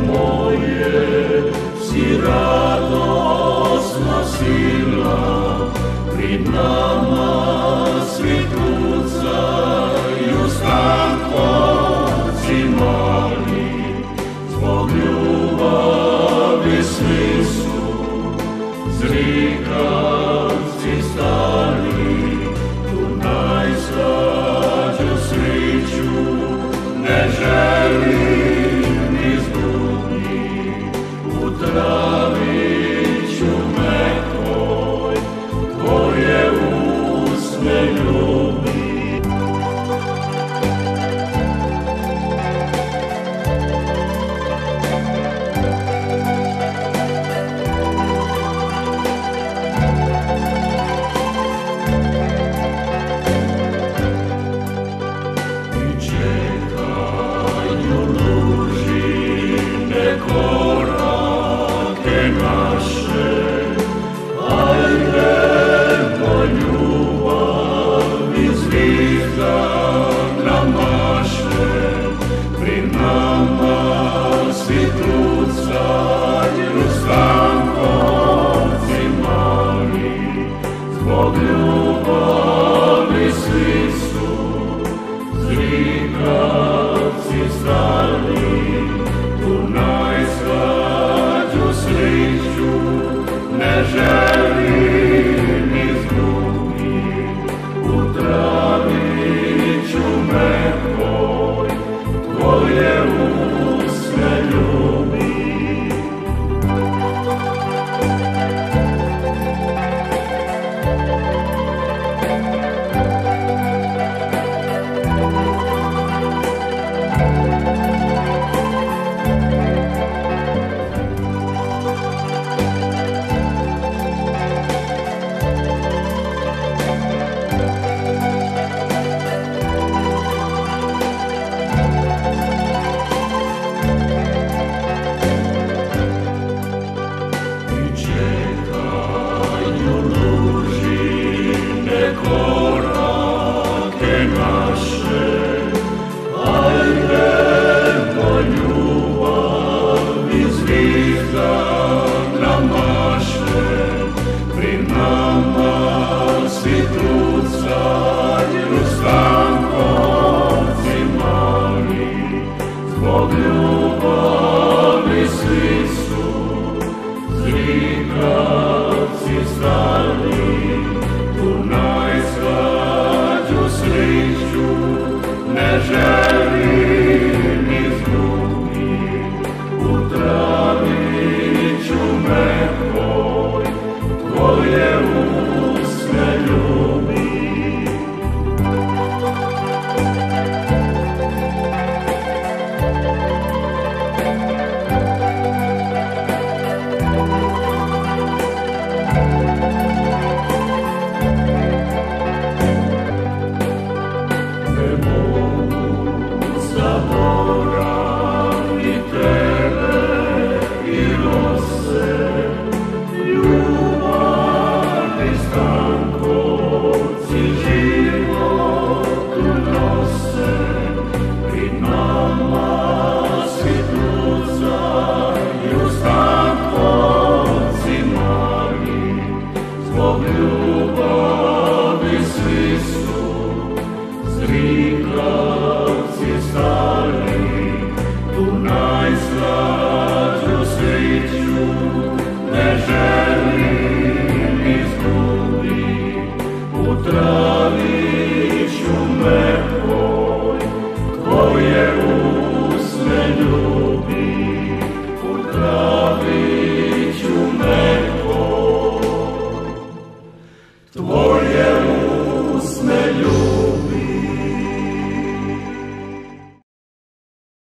moje, si radosna sila, pred nama svi kucaju stankovci mali, zbog ljubavi svi su zrikavci stali, tu najslađu sreću ne želim izgubiti, u traviću mekoj tvoje usne ljubi. Korake naše, ajdemo ljubavi zvijezda namaše, pri nama svi kucaju stankovci mali, zbog ljubavi svi su zrikavci stali, tu najslađu sreću ne želim izgubiti, u traviću mekoj tvoje usne ljubi. Korake naše, ajdemo ljubavi zvijezda namaše, pri nama svi kucaju stankovci mali, zbog ljubavi svi su zrikavci stali, tu najslađu sreću ne želim izgubiti, u traviću mekoj tvoje usne ljubi. Zaboraviti tebe i rose, ljubavi stankovci životu nose, pred nama svi kucaju stankovci mali, zbog ljubavi svi su zrikavci stali, tu najslađu sreću ne želim izgubiti, u traviću mekoj tvoje usne ljubi, u traviću mekoj tvoje